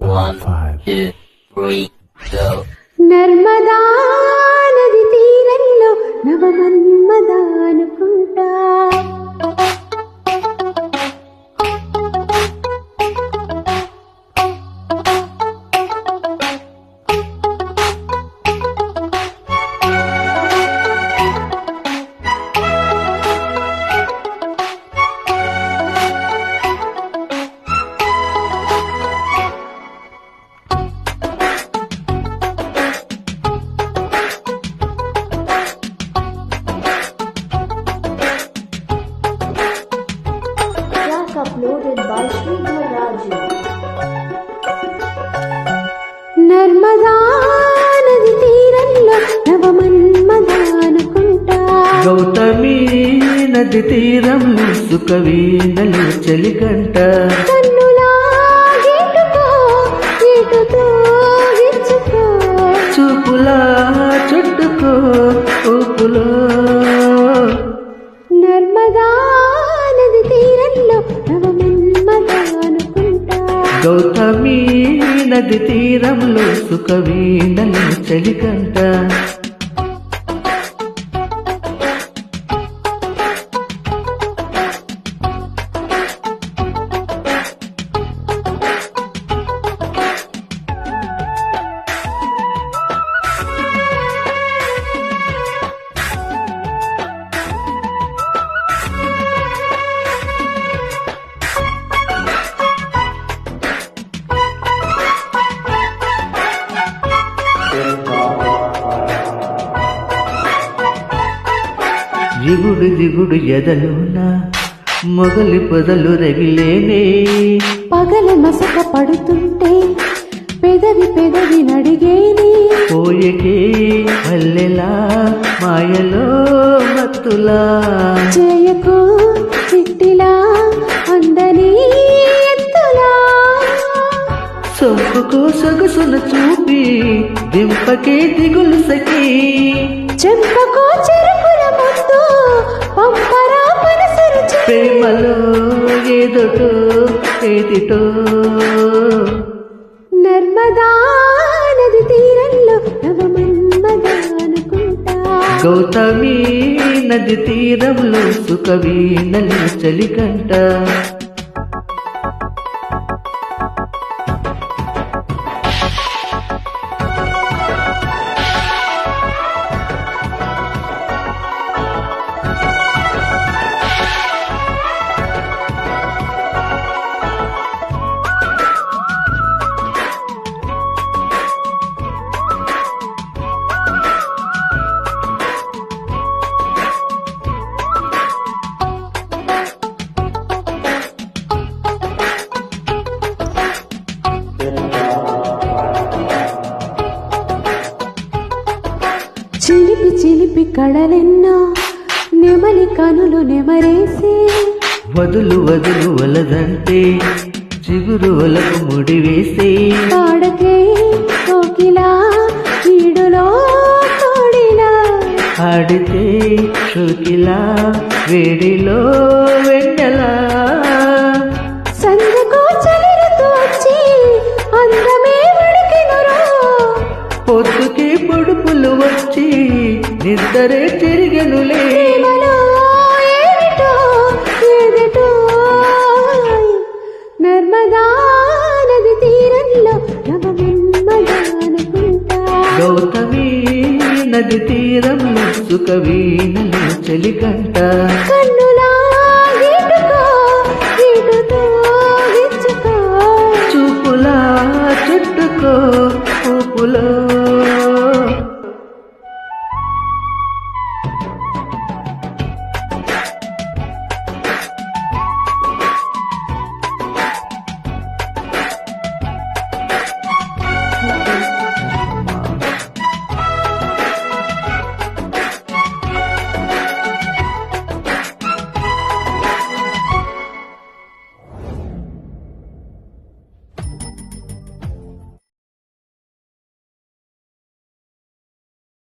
1, 2, 3, go. Narmada నది తీరంలో నవమన్మదా అనుకుంటా uploaded by Sridhar Raju. Narmada నది తీరంలో నవమన్మదా అనుకుంటా గౌతమి నది తీరంలో సుఖ వీణలు చలికంట కన్నులా గీటుకో గీటుతో విచ్చుకో చూపులా చుట్టుకో ఊపులో నర్మదా నది తీరంలో నవమన్మదా అనుకుంటా గౌతమి నది తీరంలో సుఖ వీణలు చలికంట జిగుడు జిగుడు ఎదలోన మొగలి పొదలు రగిలేనే పగల మసక పడుతుంటే పెదవి పెదవి నడిగేని పోయకే అల్లెలా మాయలో మత్తులా చేయకు చిట్టిలా అందని ఎత్తులా సొంపుకో సొగసును చూపి దింపకే దిగులు సఖీ చెంపకో చెరుకుల ముందు పంపరా మనసు రుచి ప్రేమలో ఏదోటో ఏదిటో నర్మదా నది తీరంలో నవమన్మదా అనుకుంటా గౌతమి నది తీరంలో సుఖ వీణలు చలికంట చిలిపి చిలిపి కళలెన్నో నెమలి కనులు నెమరేసే వదులు వదులు వలదంటే చిగురు వలకు ముడివేసే పాడకే కోకిలా ఈడులో కోడిలా ఆడితే షోకిలా వేడిలో వెన్నెలా సందకో చలిరుతూ వచ్చి అందమే ఉడికినురో పొద్దుకే పొడుపులు వచ్చి నిద్దరే తిరిగెనులే ప్రేమలో ఏమిటో ఏదిటో నర్మదా నది తీరంలో నవమన్మదా అనుకుంటా గౌతమి నది తీరంలో సుఖ వీణలు చలికంట కన్ను